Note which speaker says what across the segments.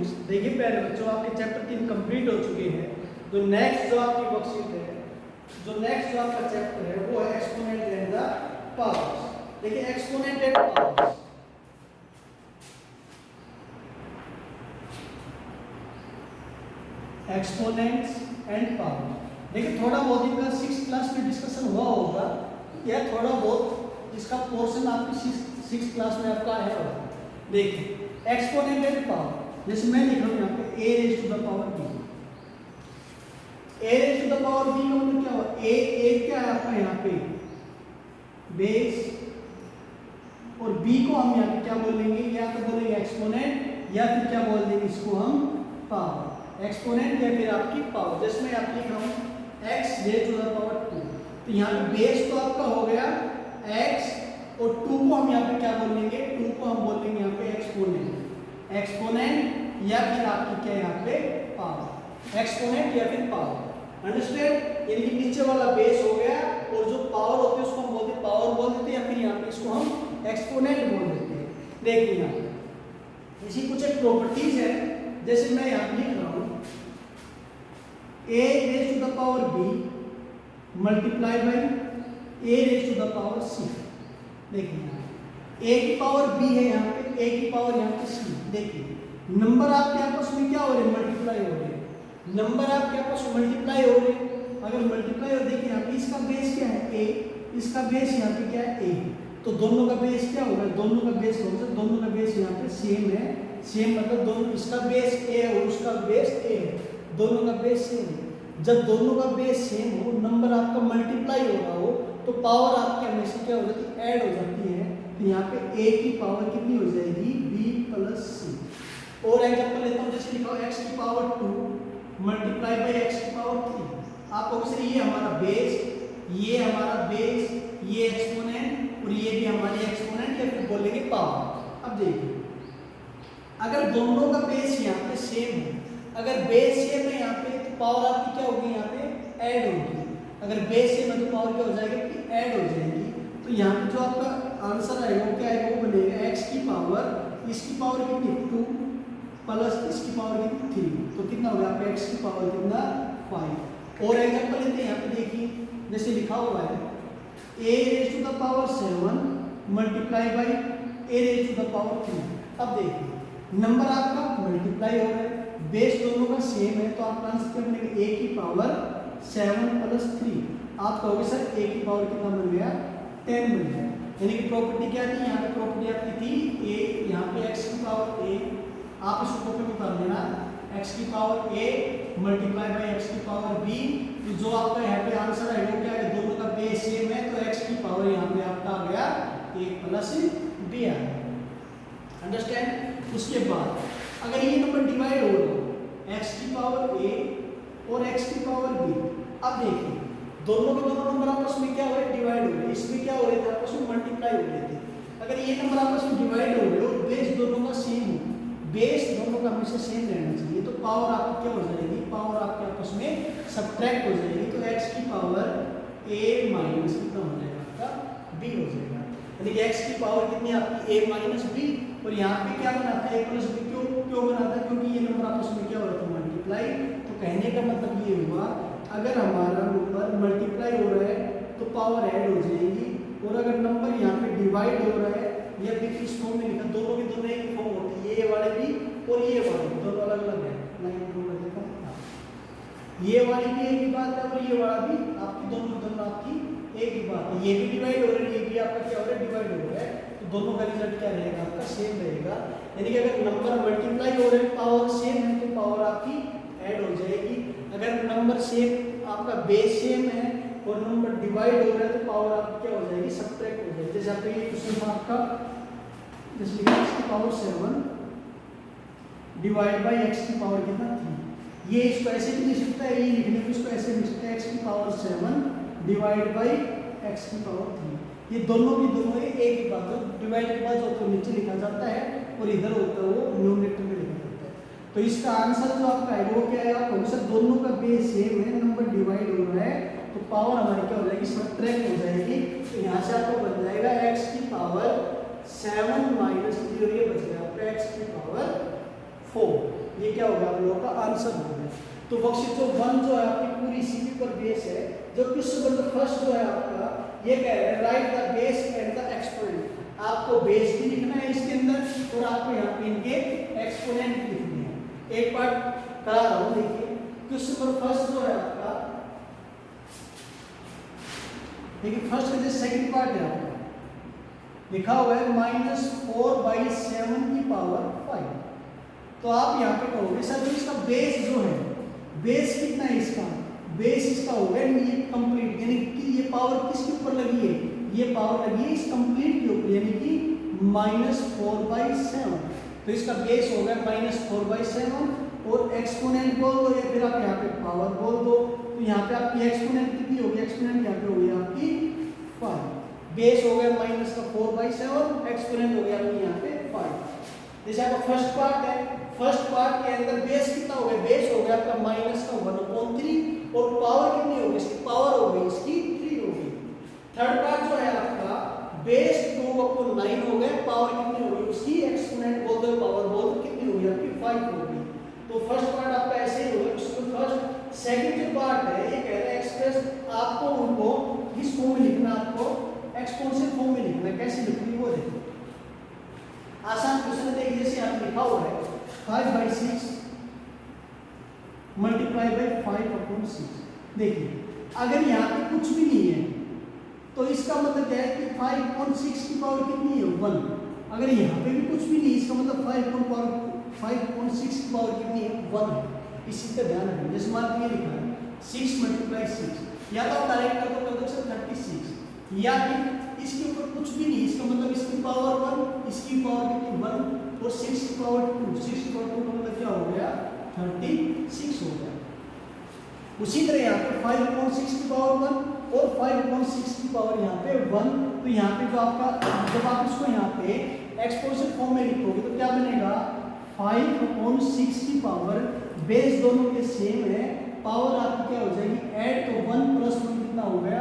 Speaker 1: Students, देखिए प्यारे बच्चों, आपके चैप्टर 3 कंप्लीट हो चुके हैं। तो नेक्स्ट जो आपकी वर्कशीट है, जो नेक्स्ट जो आपका चैप्टर है वो है एक्सपोनेंट एंड द पावर्स। देखिए exponent and powers, exponents and power. देखिए थोड़ा बहुत इनका 6th क्लास में डिस्कशन हुआ होगा, या थोड़ा बहुत इसका पोर्शन आपकी 6th क्लास में आपका आया होगा। देखिए एक्सपोनेंट एंड पावर, जैसे मैं लिख रहा हूँ यहाँ पे a raise to the power b। a raise to the power b का मतलब क्या हुआ, a क्या है आपका यहाँ पे बेस, और b को हम यहाँ पे क्या बोलेंगे, या तो बोलेंगे एक्सपोनेंट या फिर क्या बोल देंगे इसको हम पावर। एक्सपोनेंट या फिर आपकी पावर। जैसे मैं आप लिख रहा हूँ x raise to the power 2, तो यहाँ पे बेस तो आपका हो गया x, और 2 को हम यहाँ पे क्या बोलेंगे, 2 को हम बोलेंगे यहाँ पे एक्सपोनेंट। एक्सपोनेंट या फिर आपकी क्या यहाँ पे पावर, एक्सपोनेंट या फिर पावर। अंडरस्टैंड? यानी कि नीचे वाला बेस हो गया, और जो पावर होती है उसको हम बोलते हैं पावर बोल देते हैं, या फिर यहाँ पे इसको हम एक्सपोनेंट बोल देते हैं। देखिए यहाँ पे इसी कुछ एक प्रॉपर्टीज है, जैसे मैं यहाँ लिख रहा हूँ a raise to the power b मल्टीप्लाई by a raise to the power c। देखिए a की पावर b है यहाँ पे, a की पावर यहाँ पे c। देखिए नंबर आपके आपस में क्या हो रहे हैं, मल्टीप्लाई हो रहे हैं। नंबर आपके आपस में मल्टीप्लाई हो रहे हैं। अगर मल्टीप्लाई हो, देखिए यहाँ पे इसका बेस क्या है a, इसका बेस यहाँ पे क्या है a, तो दोनों का बेस क्या होगा, दोनों का बेस होगा, दोनों का बेस यहाँ पे सेम है। सेम मतलब दोनों, इसका बेस a है और उसका बेस a है, दोनों का बेस सेम है। जब दोनों का बेस सेम हो, नंबर आपका मल्टीप्लाई हो रहा हो, तो पावर आपके हमेशा क्या हो जाती है, ऐड हो जाती है। तो यहाँ पे a की पावर कितनी हो जाएगी, b प्लस c। और एग्जांपल लेता हूँ, जैसे लिखा हो x की पावर 2 मल्टीप्लाई बाई x की पावर 3। आप लोग से ये हमारा बेस, ये हमारा बेस, ये एक्सपोनेंट, और ये भी हमारी एक्सपोनेंट, या फिर बोलेंगे पावर। अब देखिए अगर दोनों का बेस यहाँ पे सेम है, अगर बेस सेम है यहाँ पे, तो पावर आपकी क्या होगी, यहाँ पे ऐड होगी। अगर बेस सेम है तो पावर क्या हो जाएगी, कि ऐड हो जाएगी। तो यहाँ पे जो आपका आंसर आएगा वो क्या आएगा, वो बनेगा x की पावर, इसकी पावर कितनी 2 प्लस इसकी पावर कितनी 3, तो कितना हो गया आपका x की पावर कितना 5। और एग्जांपल लेते हैं, यहाँ पे देखिए जैसे लिखा हुआ है a raise to the power 7 multiply by a raise to the power 3। अब देखिए नंबर आपका मल्टीप्लाई हो रहा है, बेस दोनों का सेम है, तो आप आंसर क्या बनेगा, a की पावर 7 प्लस 3। आप कहोगे सर a की पावर कितना बन गया, 10 बन गया। यानी कि प्रॉपर्टी क्या थी, यहाँ पे प्रॉपर्टी आपकी थी a, यहाँ पे x की पावर a, आप इसको कॉपी में कर देना, x की power a multiply by x की पावर b। तो जो आपका यहाँ पे आंसर है वो क्या है, दोनों का बेस सेम है, तो x की पावर यहाँ पे आपका आ गया a प्लस b आ गया। अंडरस्टैंड? उसके बाद अगर ये नंबर डिवाइड हो रहा हो x की पावर a और x की पावर b, अब देखिए दोनों के दोनों नंबर आपस में क्या हो रहे, डिवाइड हो रहे हैं। इसमें क्या हो रहे थे, आपस में मल्टीप्लाई हो रहे थे। अगर ये नंबर आपस में डिवाइड हो रहे हो, बेस दोनों का सेम हो, बेस दोनों का हमेशा सेम रहना चाहिए, तो पावर आपकी क्या हो जाएगी, पावर आपके आपस में सब्ट्रैक्ट हो जाएगी। तो x की पावर a माइनस कितना हो जाएगा आपका b हो जाएगा। यानी कि x की पावर कितनी आपकी a माइनस b, और यहाँ पे क्या बनाता है a प्लस b, क्यों बनाता है, क्योंकि ये नंबर आपस में क्या हो रहा था, मल्टीप्लाई। तो कहने का मतलब ये हुआ, अगर हमारा नंबर मल्टीप्लाई हो रहा है तो पावर ऐड हो जाएगी, और अगर नंबर यहाँ पे डिवाइड हो रहा है, या फिर इस फॉर्म में लिखा, दोनों की दोनों एक फॉर्म होती है, ये वाले भी और ये वाले भी दोनों अलग अलग है। ये वाली भी एक ही बात है, और ये वाला भी आपकी दोनों आपकी एक ही बात है। ये भी डिवाइड हो रहा है, ये भी आपका क्या हो रहा है, डिवाइड हो रहा है, तो दोनों का रिजल्ट क्या रहेगा, आपका सेम रहेगा। यानी कि अगर नंबर मल्टीप्लाई हो रहे हैं, पावर सेम है, तो पावर आपकी ऐड हो जाएगी। अगर नंबर सेम, आपका बेस सेम है और नंबर डिवाइड हो रहा है, तो पावर आपकी क्या हो जाएगी, सब्ट्रैक्ट हो जाएगी। जैसे आपका ये क्वेश्चन आपका जैसे x की पावर 7 डिवाइड बाई x की पावर कितना 3, ये इसको ऐसे भी लिख सकता है, ये लिखने को इसको ऐसे लिख सकता है, x की पावर 7 डिवाइड बाई x की पावर 3। ये दोनों की दोनों एक ही बात है, डिवाइड के बाद जो तो नीचे लिखा जाता है, और इधर होता है वो न्यूमरेटर में लिखा जाता है। तो इसका आंसर जो आपका है वो क्या है, आपको सर दोनों का बेस सेम है, नंबर डिवाइड हो रहा है, तो पावर हमारी क्या हो जाएगी, सब्ट्रैक्ट हो जाएगी। तो यहाँ से आपको बन जाएगा x की पावर 7 माइनस 3, और ये बच गया आपका x की पावर 4। ये क्या हो गया आप लोगों का आंसर हो गया। तो वर्कशीट जो 1 जो है आपकी पूरी सीपी पर बेस है। जो क्वेश्चन नंबर फर्स्ट जो है आपका ये कह रहा है right the base and the exponent. आपको बेस भी लिखना है इसके अंदर और आपको यहाँ पे इनके एक्सपोनेंट भी लिखने हैं। एक पार्ट करा रहा हूँ, देखिए क्वेश्चन नंबर फर्स्ट जो है आपका, देखिए फर्स्ट का जो सेकंड पार्ट है आपका लिखा हुआ है -4/7 की पावर 5। तो आप यहाँ पे कहोगे सर इसका बेस जो है, बेस कितना है इसका, बेस इसका हो गया ये कंप्लीट, यानी कि ये पावर किसके ऊपर लगी है, ये पावर लगी है इस कंप्लीट के ऊपर, यानी कि -4/7। तो इसका बेस हो गया -4/7 और एक्सपोनेंट बोल दो या फिर आप यहाँ पे पावर बोल दो। तो यहाँ पे आपकी एक्सपोनेंट कितनी होगी, एक्सपोनेंट यहाँ पे होगी आपकी 5। बेस हो गया -4/7, एक्सपोनेंट हो गया आपकी यहाँ पे 5। जैसे आपका फर्स्ट पार्ट है, फर्स्ट पार्ट के अंदर बेस कितना हो गया, बेस हो गया आपका -1/3 और पावर कितनी होगी इसकी, पावर हो गई इसकी 3 होगी। थर्ड पार्ट जो है आपका बेस 2/9 हो गया, पावर कितनी होगी उसकी, एक्सपोनेंट बोल दो पावर बोल दो, कितनी होगी आपकी 5 होगी। तो फर्स्ट पार्ट आपका ऐसे ही होगा। उसमें फर्स्ट सेकंड जो पार्ट है ये कह रहा है एक्सप्रेस आपको उनको किस फॉर्म में लिखना, आपको एक्सपोनेंशियल फॉर्म में लिखना है। कैसे लिखनी वो देखो, आसान क्वेश्चन है। देखिए जैसे यहाँ लिखा हुआ है 5/6 मल्टीप्लाई बाई 5/6। देखिए अगर यहाँ पे कुछ भी नहीं है तो इसका मतलब क्या है कि 5/6 की पावर कितनी है 1। अगर यहाँ पे भी कुछ भी नहीं इसका मतलब 5/6 की पावर कितनी है 1 है। इसी का ध्यान रखना। जैसे मान लीजिए लिखा है 6 × 6, या तो आप डायरेक्ट कर दो 36, या फिर इसके ऊपर कुछ भी नहीं, इसका मतलब इसकी पावर 1, इसकी पावर कितनी 1 और 6 की पावर 2, 6 की पावर 2 का मतलब क्या हो गया 36 हो गया। उसी तरह यहाँ पे 5/6 की पावर 1 और 5/6 की पावर यहाँ पे 1। तो यहाँ पे जो आपका जब आप इसको यहाँ पे एक्सपोनेंशियल फॉर्म में लिखोगे तो क्या बनेगा 5/6 की पावर, बेस दोनों के सेम है, पावर आपकी क्या हो जाएगी ऐड, तो 1 + 1 कितना हो गया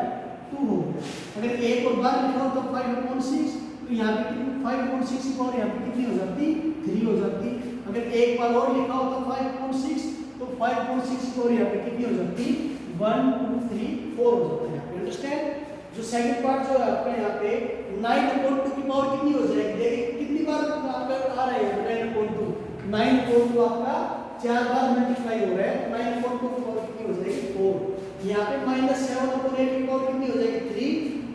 Speaker 1: 2 हो गया। अगर एक और बार लिखा हो तो 5/6, तो यहाँ पे कितनी 5/6 की पावर यहाँ पे कितनी हो जाती 3 हो जाती। अगर एक बार और लिखा हो तो 5/6, तो 5/6 की पावर यहाँ पे कितनी हो जाती 1 2 3 4 हो जाती है। अंडरस्टैंड। जो सेकंड पार्ट जो है आपका यहाँ पे 9/2 की पावर कितनी हो जाएगी, देखिए कितनी बार आपका आ रहा है 9/2, 9/2 आपका 4 बार मल्टीप्लाई हो रहा है, 9/2 की पावर कितनी हो जाएगी 4। यहाँ पे -7/8 की पावर कितनी हो जाएगी 3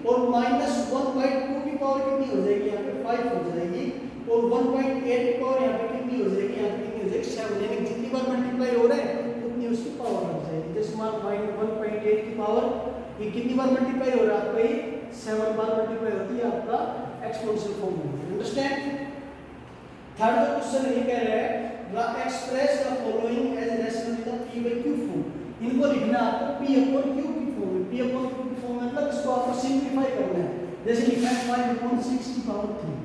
Speaker 1: और -1/2 की पावर कितनी हो जाएगी यहाँ पे 5 हो जाएगी और 1/8 की पावर यहाँ पे कितनी हो जाएगी, यहाँ पे कितनी हो जाएगी 7। यानी जितनी बार मल्टीप्लाई हो रहा है उतनी उसकी पावर हो जाएगी। जैसे मान 1/8 की पावर ये कितनी बार मल्टीप्लाई हो रहा है आपका, ये 7 बार मल्टीप्लाई होती है आपका एक्सपोनेंशियल फॉर्म में। अंडरस्टैंड। थर्ड क्वेश्चन ये कह रहा है express the following as rational in the p/q form. इनको लिखना है आपको p/q की फॉर्म में। p/q की फॉर्म मतलब इसको आपको सिंपलीफाई करना है। जैसे लिखा है 5/6 की पावर 3,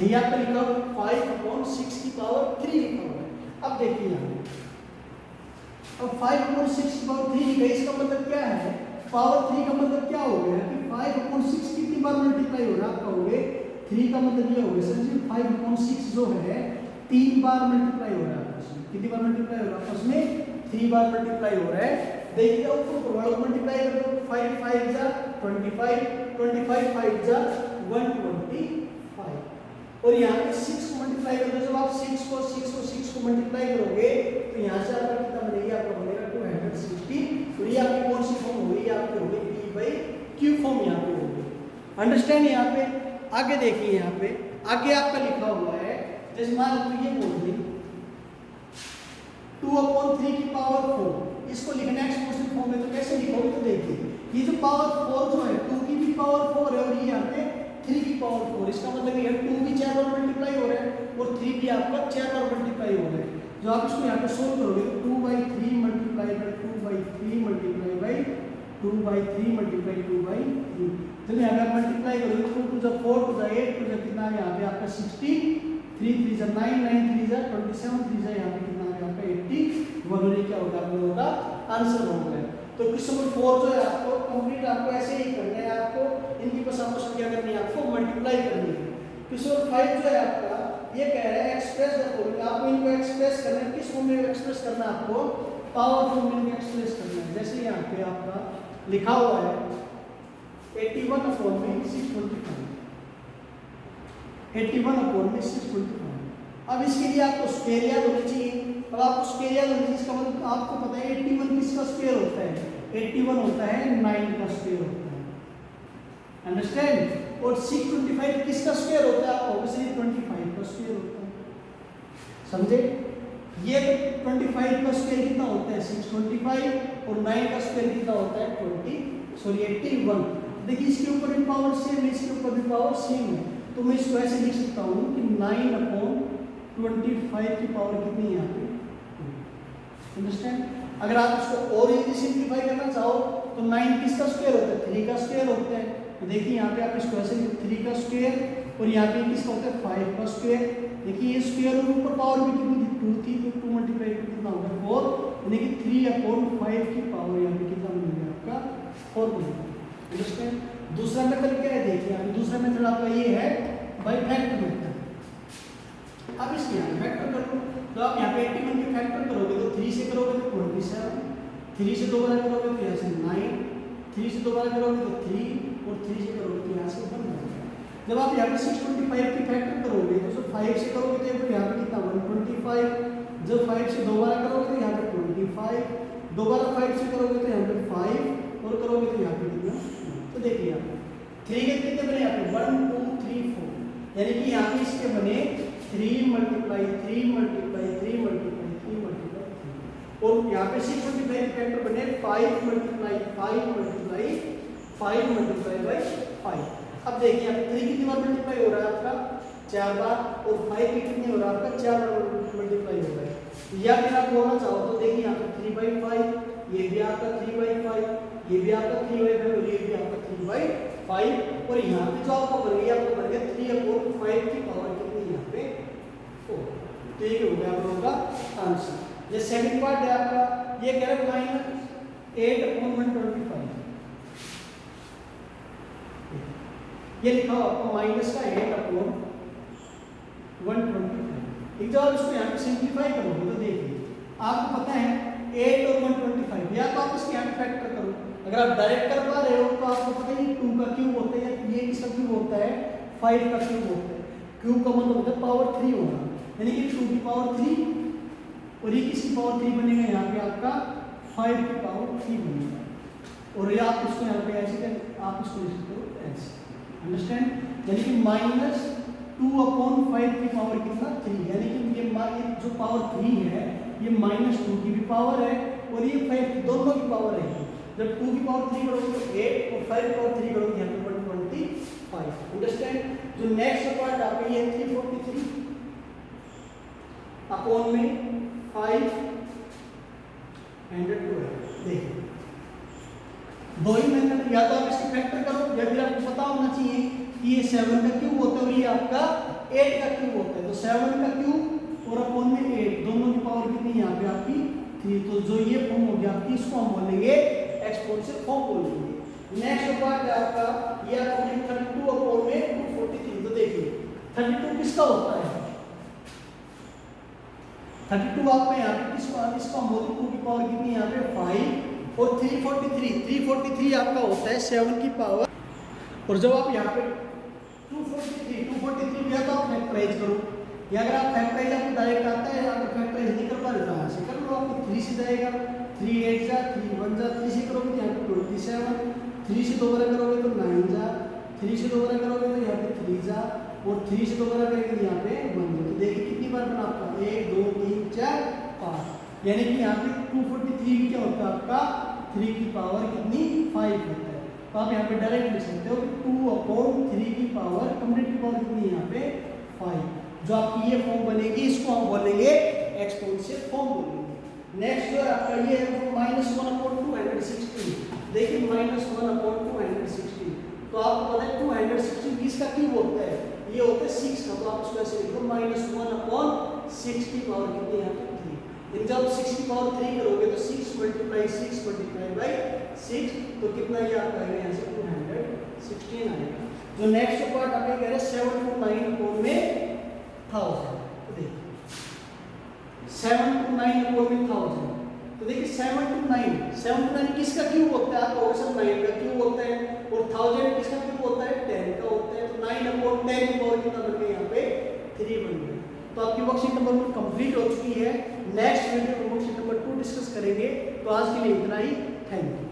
Speaker 1: ये आपका लिखा हुआ 5/6 की पावर 3 लिखा हुआ है। अब देखिए यहाँ अब 5/6 की पावर 3 लिखा है, इसका मतलब क्या है, पावर 3 का मतलब क्या हो गया कि 5/6 कितनी बार मल्टीप्लाई हो रहा है आपका, हो गए 3 का मतलब ये हो गया सर जी 5/6 जो है 3 बार मल्टीप्लाई हो रहा है आपस में। कितनी बार मल्टीप्लाई हो रहा है आपस में 3 बार मल्टीप्लाई हो रहा है। देखिए ऊपर मल्टीप्लाई कर दो 5 5 जा 25, 25 5 जा 125 और यहाँ पे 6 को मल्टीप्लाई कर दो। जब आप 6 को मल्टीप्लाई करोगे तो यहाँ से आपका कितना बनेगा, आपका बनेगा 260 और ये आपकी कौन सी फॉर्म होगी, आपकी होगी p/q फॉर्म यहाँ पे होगी। अंडरस्टैंड। यहाँ पे आगे देखिए, यहाँ पे आगे आपका लिखा हुआ है जैसे मान लो ये बोल दी 2/3 की पावर 4, इसको लिखना है एक्सपोनेंशियल फॉर्म में। तो कैसे लिखोगे, तो देखिए ये जो पावर 4 जो है 2 की भी पावर 4 है और ये यहाँ पे 3 की पावर 4, इसका मतलब ये 2 भी 4 बार मल्टीप्लाई हो रहा है और 3 भी आपका 4 बार मल्टीप्लाई हो रहा है। जो आप इसको यहाँ पे सोल्व करोगे तो 2/3 multiply by 2/3 multiply by 2/3 multiply 2/3। तो यहाँ पे आप मल्टीप्लाई करोगे 2 2 जा 4 2 जा 8 2 जा कितना है यहाँ पे आपका 60, 3 3 जा 9 9 3 जा 27 3 जा यहाँ पे कितना है आपका 81 और ये क्या होगा आप लोगों का आंसर हो गया। तो क्वेश्चन नंबर 4 जो है आपको कंप्लीट आपको ऐसे ही करना है, आपको इनकी बस आपको संख्या करनी है, आपको मल्टीप्लाई करनी है। क्वेश्चन नंबर 5 जो है आपका ये कह रहा है एक्सप्रेस करना है, किस फॉर्म में एक्सप्रेस करना है आपको, पावर फॉर्म में एक्सप्रेस करना है। जैसे यहाँ पे आपका लिखा हुआ है 81 अपॉन में 625, 81 अपॉन में 625। अब इसके लिए आपको स्क्वायर याद होना चाहिए। अब आपको स्क्वायर याद होना चाहिए, इसका मतलब आपको पता है 81 किसका स्क्वायर होता है, 81 होता है 9 का स्क्वायर होता है, अंडरस्टैंड। और 625 किसका स्क्वायर होता है, ऑब्वियसली 25 का स्क्वायर होता है, समझे। ये 25 का स्क्वायर कितना होता है 625, और 9 का स्क्वायर कितना होता है 81। देखिए इसके ऊपर भी पावर सेम है, इसके ऊपर भी पावर सेम है, तो मैं इसको ऐसे लिख सकता हूँ कि 9 अपॉन 25 की पावर कितनी है यहाँ पे, अंडरस्टैंड। अगर आप इसको और इजी सिंप्लीफाई करना चाहो तो 9 किसका स्क्वायर होता है, 3 का स्क्वायर होता है। तो देखिए यहाँ पे आप इसको ऐसे 3 का स्क्वायर, और यहाँ पे किसका होता है 5 का स्क्वायर। देखिए ये स्क्वायर और ऊपर पावर भी कितनी थी 2 थी, तो 2 मल्टीप्लाई करके कितना होगा 4, यानी कि 3/5 की पावर यहाँ पे कितना मिल गया आपका 4 मिलेगा, अंडरस्टैंड। दूसरा मेथड क्या है, देखिए यहाँ दूसरा मेथड आपका ये है बाय फैक्टर मेथड। अब इसके यहाँ फैक्टर करो, तो आप यहाँ पे 81 के फैक्टर करोगे तो 3 से करोगे तो 27, 3 से दोबारा करोगे तो यहाँ से 9, 3 से दोबारा करोगे तो 3, और 3 से करोगे तो यहाँ से 1 बनेगा। जब आप यहाँ पे 625 की फैक्टर करोगे तो 5 से करोगे तो यहाँ पे कितना 125, जब 5 से दोबारा करोगे तो यहाँ पे 25, दोबारा 5 से करोगे तो यहाँ पे 5, और करोगे तो यहाँ पे कितना। तो देखिए यहाँ 3 के कितने बने यहाँ पे 1 2 3 4, यानी कि यहाँ पे इसके बने 3 मल्टीप्लाई 3 मल्टीप्लाई 3 मल्टीप्लाई 3 मल्टीप्लाई 3, और यहाँ पे 625 फैक्टर बने 5 मल्टीप्लाई 5 मल्टीप्लाई 5 मल्टीप्लाई बाई 5। अब देखिए यहाँ पे 3 कितनी बार मल्टीप्लाई हो रहा है आपका 4 बार, और 5 की कितनी हो रहा है आपका 4 बार मल्टीप्लाई हो रहा है। या फिर आप बोलना चाहो तो देखिए यहाँ पे 3/5, ये भी आपका 3/5, ये भी आपका 3/5, और ये भी आपका 3/5, और यहाँ पे जो आपका बन गया आपको बन गया 3/5 की पावर कितनी यहाँ पे 4। तो ये हो गया आप लोगों का आंसर। ये सेकंड पार्ट है आपका, ये कह रहा है -8/125, ये लिखा हो आपको माइनस का 8/125। एक जब आप इसको यहाँ पे सिंप्लीफाई करोगे तो देखिए आपको पता है 8 और 125, या तो आप इसके यहाँ पे फैक्टर करो। अगर आप डायरेक्ट कर पा रहे हो तो आपको पता है 2 का क्यूब होता है, या ये किसका क्यूब होता है 5 का क्यूब होता है। क्यूब का मतलब होता है पावर 3 होना, यानी कि 2 की पावर 3, और ये किसकी पावर 3 बनेगा यहाँ पे आपका 5 की पावर 3 बनेगा। और ये आप इसको यहाँ पे ऐसे आप इसको लिख सकते हो ऐसे, अंडरस्टैंड। यानी कि -2/5 की पावर कितना 3, यानी कि ये जो पावर 3 है ये -2 की भी पावर है, और ये 5 की दोनों की पावर है। जब 2 की पावर 3 करोगे तो 8, और 5 की पावर 3 करोगे यहाँ पे 125, अंडरस्टैंड। जो नेक्स्ट पार्ट आपका ये 343 अपॉन में 5 100 देखिए दो ही मेथड, या तो आप इसके फैक्टर करो, या फिर आपको पता होना चाहिए कि ये 7 का क्यूब होता है और ये आपका 8 का क्यूब होता है। तो 7 का क्यूब और अपॉन में 8, दोनों की पावर कितनी है यहाँ पे आपकी 3। तो जो ये फॉर्म हो गया आपकी, इसको हम बोलेंगे एक्सपोनेंशियल फॉर्म बोलेंगे। नेक्स्ट पार्ट है आपका ये आपका 32 अपॉन में 243। तो देखिए 32 किसका होता है, 32 आपका यहाँ पे इसको हम बोलते हैं 2 की पावर कितनी यहाँ पे 5, और 343 आपका होता है 7 की पावर। और जब आप यहाँ पे 243 या तो आप फैक्टराइज करो, या अगर आप फैक्टराइज आपको डायरेक्ट आता है, अगर फैक्टराइज नहीं कर पा रहे तो यहाँ से कर लो, आपको 3 से जाएगा, 3 8 जा 3 1 जा, 3 से करोगे तो यहाँ पे 27, 3 से दोबारा करोगे तो 9 जा, 3 से दोबारा करोगे तो यहाँ पे 3 जा, और 3 से दोबारा करेंगे तो यहाँ पे 1 जा। तो देखिए कितनी बार बना आपका 1 2 3 4 5, यानी कि यहाँ पे 243 भी क्या होता है आपका 3 की पावर कितनी 5 होता है। तो आप यहाँ पे डायरेक्ट लिख सकते हो कि 2/3 की पावर कंप्लीट की पावर कितनी है यहाँ पे 5। जो आपकी ये फॉर्म बनेगी इसको हम बोलेंगे एक्सपोनेंशियल फॉर्म बोलेंगे। नेक्स्ट जो है आपका ये है -1/216। देखिए -1/216, तो आपको पता है 216 किसका क्यूब होता है, ये होता है 6 का। तो आप इसको ऐसे लिखो -1/6 की पावर कितनी है यहाँ पे 3। जब 6 की पावर 3 करोगे तो 6 मल्टीप्लाई 6 मल्टीप्लाई बाई 6, तो कितना ये आपका आएगा यहाँ से 216 आएगा। जो नेक्स्ट पार्ट आपका कह रहे हैं 749 अपॉन में 1000। तो देखिए 7 to 9 अपॉन में 1000। तो देखिए 7 to 9 किसका क्यूब होता है? आप कहोगे सर 9 का क्यूब होता है, और 1000 किसका क्यूब होता है? 10 का होता है। तो 9 अपॉन 10 की पावर कितना बन गया? यहाँ पे 3 बन गया। तो आपकी वर्कशीट नंबर 1 कंप्लीट हो चुकी है। नेक्स्ट वीडियो में वर्कशीट नंबर 2 डिस्कस करेंगे। तो आज के लिए इतना ही। Thank you.